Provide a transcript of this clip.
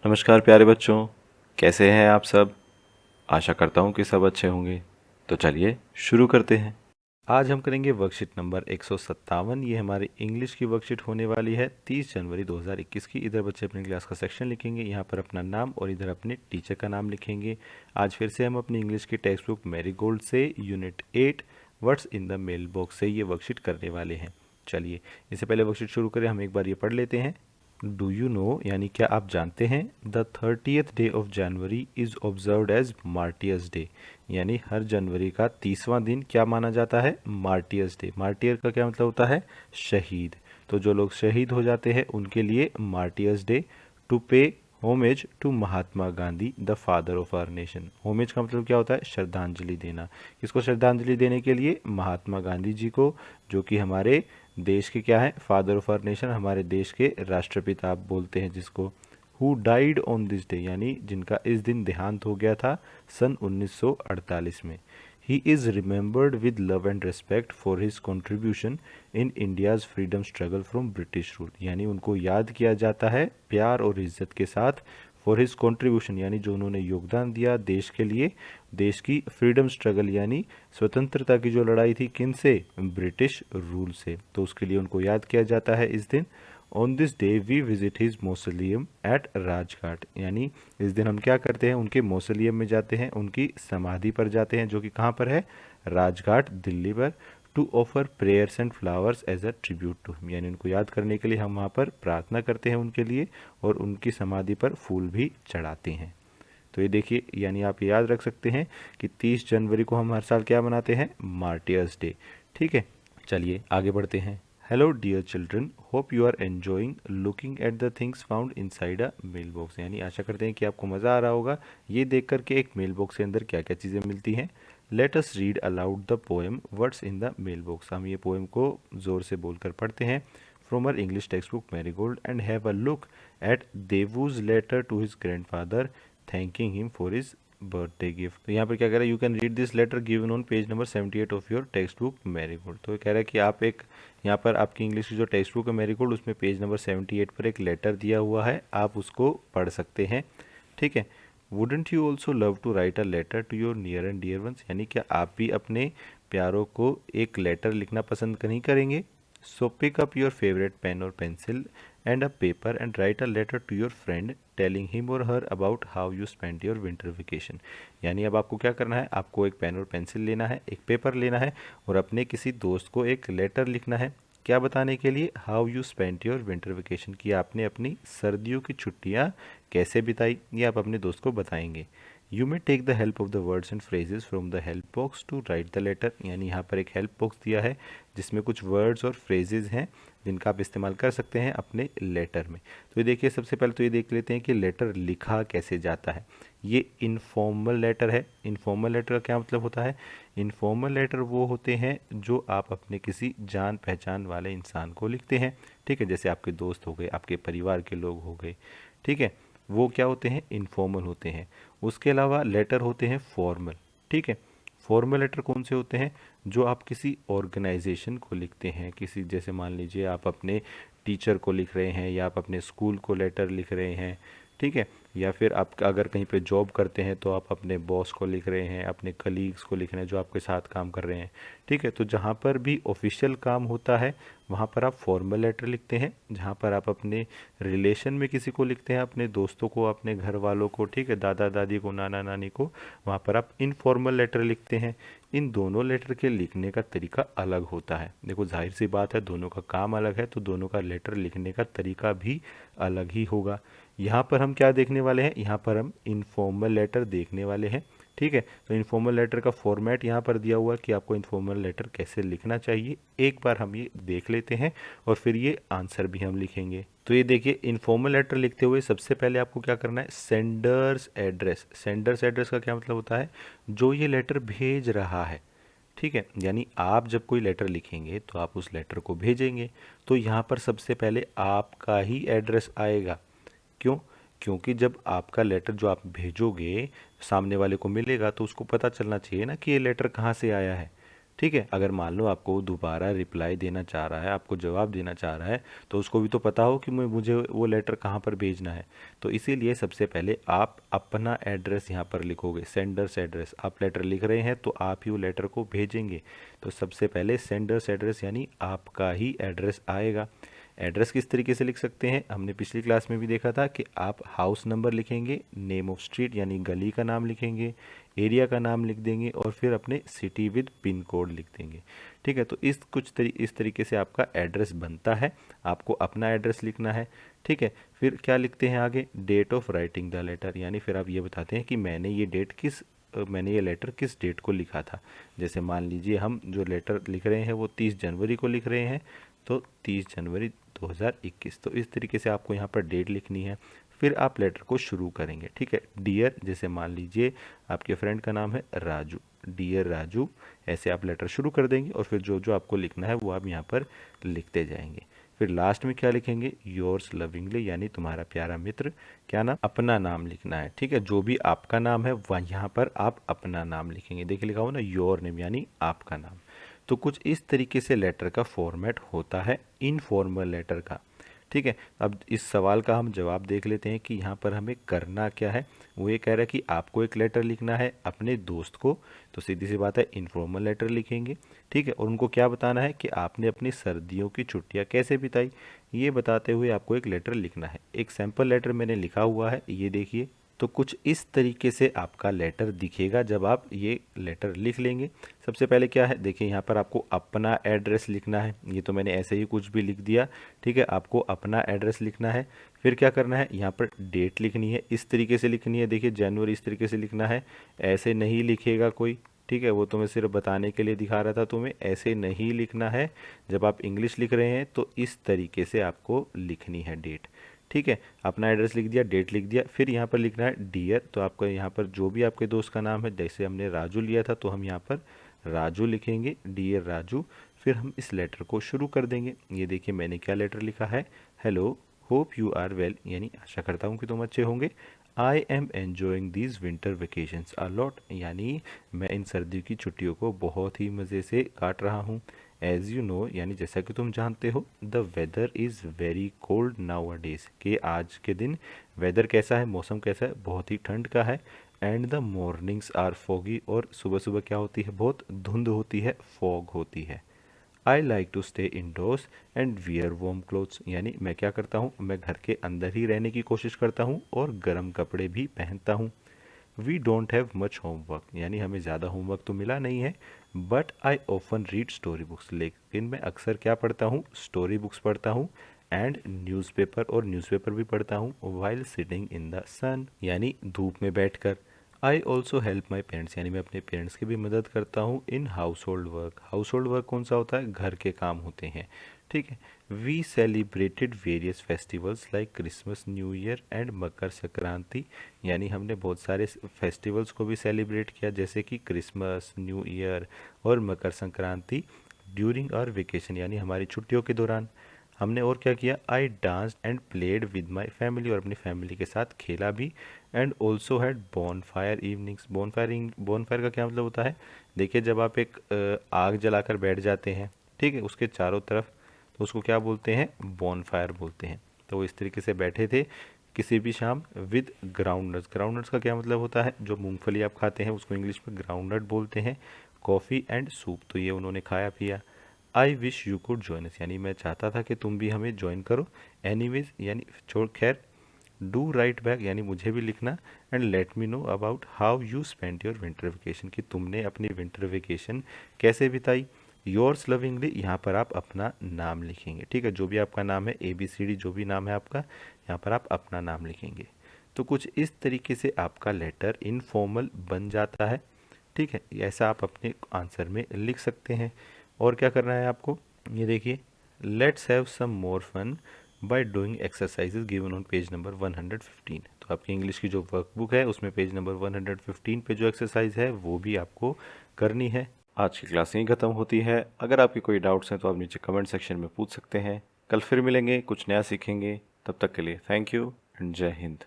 नमस्कार प्यारे बच्चों, कैसे हैं आप सब। आशा करता हूँ कि सब अच्छे होंगे। तो चलिए शुरू करते हैं। आज हम करेंगे वर्कशीट नंबर 157। ये हमारी इंग्लिश की वर्कशीट होने वाली है 30 जनवरी 2021 की। इधर बच्चे अपनी क्लास का सेक्शन लिखेंगे, यहाँ पर अपना नाम और इधर अपने टीचर का नाम लिखेंगे। आज फिर से हम अपनी इंग्लिश की टेक्स्ट बुक मैरीगोल्ड से unit 8 words in the mail box से ये वर्कशीट करने वाले हैं। चलिए इससे पहले वर्कशीट शुरू करें, हम एक बार ये पढ़ लेते हैं। डू यू नो यानी क्या आप जानते हैं, the 30th day of January is observed as Martyrs' Day. यानी हर जनवरी का 30वां दिन क्या माना जाता है, मार्टियर्स डे। मार्टियर का क्या मतलब होता है, शहीद। तो जो लोग शहीद हो जाते हैं उनके लिए Martyrs' Day. To pay homage to Mahatma Gandhi the father of our nation. Homage का मतलब क्या होता है, श्रद्धांजलि देना। किसको श्रद्धांजलि देने के लिए, महात्मा गांधी जी को, जो कि हमारे देश के क्या है, फादर ऑफ आवर नेशन, हमारे देश के राष्ट्रपिता आप बोलते हैं जिसको। Who died on this day यानी जिनका इस दिन देहांत हो गया था सन 1948 में। He is remembered with love and respect for his contribution in India's freedom struggle from British rule. यानी उनको याद किया जाता है प्यार और इज्जत के साथ। फॉर हिज कंट्रीब्यूशन यानी जो उन्होंने योगदान दिया देश के लिए, देश की फ्रीडम स्ट्रगल यानी स्वतंत्रता की जो लड़ाई थी, किन से, ब्रिटिश रूल से। तो उसके लिए उनको याद किया जाता है इस दिन। On this day we visit his mausoleum at Rajghat. यानी इस दिन हम क्या करते हैं, उनके मौसोलियम में जाते हैं, उनकी समाधि पर जाते हैं, जो कि कहाँ पर है, राजघाट दिल्ली पर। To offer prayers and flowers as a tribute to him. यानी उनको याद करने के लिए हम वहाँ पर प्रार्थना करते हैं उनके लिए, और उनकी समाधि पर फूल भी चढ़ाते हैं। तो ये देखिए, यानी आप याद रख सकते हैं कि 30 जनवरी को हम हर साल क्या मनाते हैं, मार्टियर्स डे। ठीक है, चलिए आगे बढ़ते हैं। Hello dear children, hope you are enjoying looking at the things found inside a mail box. यानी आशा करते हैं कि आपको मज़ा आ रहा होगा ये देख कर के एक मेल बॉक्स के अंदर क्या क्या चीज़ें मिलती हैं। Let us read aloud the poem words in the mail box. हम ये पोएम को ज़ोर से बोलकर पढ़ते हैं from our English text book Marigold, and have a look at Devu's letter to his grandfather thanking him for his birthday gift. तो यहाँ पर क्या कह रहा है, you can read this letter given on page number 78 of your text book Marigold. तो कह रहा है कि आप एक, यहाँ पर आपकी इंग्लिश की जो टेक्स्ट बुक है मैरीगोल्ड, उसमें पेज नंबर 78 पर एक लेटर दिया हुआ है, आप उसको पढ़ सकते हैं। ठीक है। Wouldn't you also love to write a letter to your near and dear ones. यानी क्या आप भी अपने प्यारों को एक लेटर लिखना पसंद नहीं करेंगे। So pick up your favourite pen और pencil and a paper and write a letter to your friend telling him or her about how you spend your winter vacation. यानी अब आपको क्या करना है, आपको एक पेन और पेंसिल लेना है, एक पेपर लेना है, और अपने किसी दोस्त को एक लेटर लिखना है। क्या बताने के लिए, how you spend your winter vacation, कि आपने अपनी सर्दियों की छुट्टियाँ कैसे बिताई, ये आप अपने दोस्त को बताएंगे। You may take the help of the words and phrases from the help box to write the letter. यानी यहाँ पर एक हेल्प बॉक्स दिया है जिसमें कुछ वर्ड्स और फ्रेजेस हैं जिनका आप इस्तेमाल कर सकते हैं अपने लेटर में। तो ये देखिए, सबसे पहले तो ये देख लेते हैं कि लेटर लिखा कैसे जाता है। ये इनफॉर्मल लेटर है। इनफॉर्मल लेटर का क्या मतलब होता है, इनफॉर्मल लेटर वो होते हैं जो आप अपने किसी जान पहचान वाले इंसान को लिखते हैं। ठीक है, जैसे आपके दोस्त हो गए, आपके परिवार के लोग हो गए। ठीक है, वो क्या होते हैं, इनफॉर्मल होते हैं। उसके अलावा लेटर होते हैं फॉर्मल। ठीक है, फॉर्मल लेटर कौन से होते हैं, जो आप किसी ऑर्गेनाइजेशन को लिखते हैं, किसी, जैसे मान लीजिए आप अपने टीचर को लिख रहे हैं, या आप अपने स्कूल को लेटर लिख रहे हैं। ठीक है, या फिर आप अगर कहीं पे जॉब करते हैं तो आप अपने बॉस को लिख रहे हैं, अपने कलीग्स को लिख रहे हैं जो आपके साथ काम कर रहे हैं। ठीक है, तो जहाँ पर भी ऑफिशियल काम होता है वहाँ पर आप फॉर्मल लेटर लिखते हैं। जहाँ पर आप अपने रिलेशन में किसी को लिखते हैं, अपने दोस्तों को, अपने घर वालों को, ठीक है, दादा दादी को, नाना नानी को, वहाँ पर आप इनफॉर्मल लेटर लिखते हैं। इन दोनों लेटर के लिखने का तरीका अलग होता है। देखो जाहिर सी बात है, दोनों का काम अलग है तो दोनों का लेटर लिखने का तरीका भी अलग ही होगा। यहाँ पर हम क्या देखने वाले हैं, यहाँ पर हम इनफॉर्मल लेटर देखने वाले हैं। ठीक है, तो इनफॉर्मल लेटर का फॉर्मेट यहाँ पर दिया हुआ है कि आपको इनफॉर्मल लेटर कैसे लिखना चाहिए। एक बार हम ये देख लेते हैं और फिर ये आंसर भी हम लिखेंगे। तो ये देखिए, इनफॉर्मल लेटर लिखते हुए सबसे पहले आपको क्या करना है, सेंडर्स एड्रेस। सेंडर्स एड्रेस का क्या मतलब होता है, जो ये लेटर भेज रहा है। ठीक है, यानी आप जब कोई लेटर लिखेंगे तो आप उस लेटर को भेजेंगे, तो यहाँ पर सबसे पहले आपका ही एड्रेस आएगा। क्यों, क्योंकि जब आपका लेटर जो आप भेजोगे सामने वाले को मिलेगा तो उसको पता चलना चाहिए ना कि ये लेटर कहाँ से आया है। ठीक है। अगर मान लो आपको दोबारा रिप्लाई देना चाह रहा है, आपको जवाब देना चाह रहा है, तो उसको भी तो पता हो कि मुझे वो लेटर कहाँ पर भेजना है। तो इसीलिए सबसे पहले आप अपना एड्रेस यहाँ पर लिखोगे, सेंडर्स एड्रेस। आप लेटर लिख रहे हैं तो आप ही वो लेटर को भेजेंगे, तो सबसे पहले सेंडर्स एड्रेस यानी आपका ही एड्रेस आएगा। एड्रेस किस तरीके से लिख सकते हैं, हमने पिछली क्लास में भी देखा था कि आप हाउस नंबर लिखेंगे, नेम ऑफ स्ट्रीट यानी गली का नाम लिखेंगे, एरिया का नाम लिख देंगे और फिर अपने सिटी विद पिन कोड लिख देंगे। ठीक है, तो इस तरीके से आपका एड्रेस बनता है। आपको अपना एड्रेस लिखना है। ठीक है, फिर क्या लिखते हैं आगे, date of writing the letter, यानी फिर आप ये बताते हैं कि मैंने ये लेटर किस डेट को लिखा था। जैसे मान लीजिए हम जो लेटर लिख रहे हैं वो 30 जनवरी को लिख रहे हैं, तो 30 जनवरी 2021। तो इस तरीके से आपको यहाँ पर डेट लिखनी है। फिर आप लेटर को शुरू करेंगे। ठीक है, डियर, जैसे मान लीजिए आपके फ्रेंड का नाम है राजू, डियर राजू, ऐसे आप लेटर शुरू कर देंगे और फिर जो जो आपको लिखना है वो आप यहाँ पर लिखते जाएंगे। फिर लास्ट में क्या लिखेंगे, योर्स लविंगली, यानी तुम्हारा प्यारा मित्र। क्या नाम, अपना नाम लिखना है। ठीक है, जो भी आपका नाम है वह यहाँ पर आप अपना नाम लिखेंगे। देखिए लिखा हो ना, योर नेम यानी आपका नाम। तो कुछ इस तरीके से लेटर का फॉर्मेट होता है, इनफॉर्मल लेटर का। ठीक है, अब इस सवाल का हम जवाब देख लेते हैं कि यहाँ पर हमें करना क्या है। वो ये कह रहा है कि आपको एक लेटर लिखना है अपने दोस्त को, तो सीधी सी बात है इनफॉर्मल लेटर लिखेंगे। ठीक है, और उनको क्या बताना है कि आपने अपनी सर्दियों की छुट्टियाँ कैसे बिताई, ये बताते हुए आपको एक लेटर लिखना है। एक सैम्पल लेटर मैंने लिखा हुआ है, ये देखिए। तो कुछ इस तरीके से आपका लेटर दिखेगा जब आप ये लेटर लिख लेंगे। सबसे पहले क्या है, देखिए यहाँ पर आपको अपना एड्रेस लिखना है। ये तो मैंने ऐसे ही कुछ भी लिख दिया। ठीक है, आपको अपना एड्रेस लिखना है। फिर क्या करना है, यहाँ पर डेट लिखनी है, इस तरीके से लिखनी है। देखिए जनवरी इस तरीके से लिखना है, ऐसे नहीं लिखेगा कोई। ठीक है, वो तो मैं सिर्फ बताने के लिए दिखा रहा था तुम्हें, ऐसे नहीं लिखना है। जब आप इंग्लिश लिख रहे हैं तो इस तरीके से आपको लिखनी है डेट। ठीक है, अपना एड्रेस लिख दिया, डेट लिख दिया, फिर यहाँ पर लिखना है डियर। तो आपका यहाँ पर जो भी आपके दोस्त का नाम है, जैसे हमने राजू लिया था तो हम यहाँ पर राजू लिखेंगे, डियर राजू। फिर हम इस लेटर को शुरू कर देंगे। ये देखिए मैंने क्या लेटर लिखा है, hello, hope you are well, यानी आशा करता हूँ कि तुम अच्छे होंगे। I am enjoying these winter vacations a lot, यानी मैं इन सर्दियों की छुट्टियों को बहुत ही मज़े से काट रहा हूँ। एज यू नो, यानी जैसा कि तुम जानते हो, the weather is very cold nowadays, कि आज के दिन वेदर कैसा है, मौसम कैसा है, बहुत ही ठंड का है। And the mornings are foggy, और सुबह सुबह क्या होती है, बहुत धुंध होती है, फॉग होती है। I like to stay indoors and wear warm clothes, यानी मैं क्या करता हूँ, मैं घर के अंदर ही रहने की कोशिश करता हूँ और गर्म कपड़े भी पहनता हूँ। We don't have much homework, यानी हमें ज़्यादा होमवर्क तो मिला नहीं है। But I often read story books, लेकिन मैं अक्सर क्या पढ़ता हूँ, स्टोरी बुक्स पढ़ता हूँ। एंड न्यूज़पेपर, और न्यूज़पेपर भी पढ़ता हूँ वाइल सिटिंग इन द सन, यानी धूप में बैठकर। I also help my parents, यानी मैं अपने पेरेंट्स की भी मदद करता हूँ in house hold work. House hold work कौन सा होता है, घर के काम होते हैं। ठीक है, we celebrated various festivals like Christmas, New Year and Makar Sankranti, यानी हमने बहुत सारे फेस्टिवल्स को भी सेलिब्रेट किया, जैसे कि क्रिसमस, न्यू ईयर और Makar Sankranti during our vacation, यानी हमारी छुट्टियों के दौरान। हमने और क्या किया, I dance and played with my family, और अपनी फैमिली के साथ खेला भी। And also had bonfire evenings, bonfire का क्या मतलब होता है, देखिए जब आप एक आग जलाकर बैठ जाते हैं, ठीक है, उसके चारों तरफ, तो उसको क्या बोलते हैं, बॉन फायर बोलते हैं। तो वो इस तरीके से बैठे थे किसी भी शाम विद ग्राउंडनट्स। ग्राउंडनट्स का क्या मतलब होता है, जो मूंगफली आप खाते हैं उसको इंग्लिश में ग्राउंडनट बोलते हैं। कॉफ़ी एंड सूप, तो ये उन्होंने खाया पिया। I wish you could join us, यानी मैं चाहता था कि तुम भी हमें ज्वाइन करो। एनीवेज, यानी छोड़, खैर। डू राइट बैक, यानी मुझे भी लिखना। And let me know about how you spend your winter vacation, कि तुमने अपनी विंटर वेकेशन कैसे बिताई। योर्स लविंगली, यहाँ पर आप अपना नाम लिखेंगे। ठीक है, जो भी आपका नाम है, ABCD जो भी नाम है आपका, यहाँ पर आप अपना नाम लिखेंगे। तो कुछ इस तरीके से आपका लेटर इनफॉर्मल बन जाता है। ठीक है, ऐसा आप अपने आंसर में लिख सकते हैं। और क्या करना है आपको, ये देखिए, let's have some more fun by doing exercises given on page number 115। तो आपकी इंग्लिश की जो वर्कबुक है उसमें पेज नंबर 115 पे जो एक्सरसाइज है वो भी आपको करनी है। आज की क्लास यहीं ख़त्म होती है। अगर आपके कोई डाउट्स हैं तो आप नीचे कमेंट सेक्शन में पूछ सकते हैं। कल फिर मिलेंगे, कुछ नया सीखेंगे। तब तक के लिए थैंक यू एंड जय हिंद।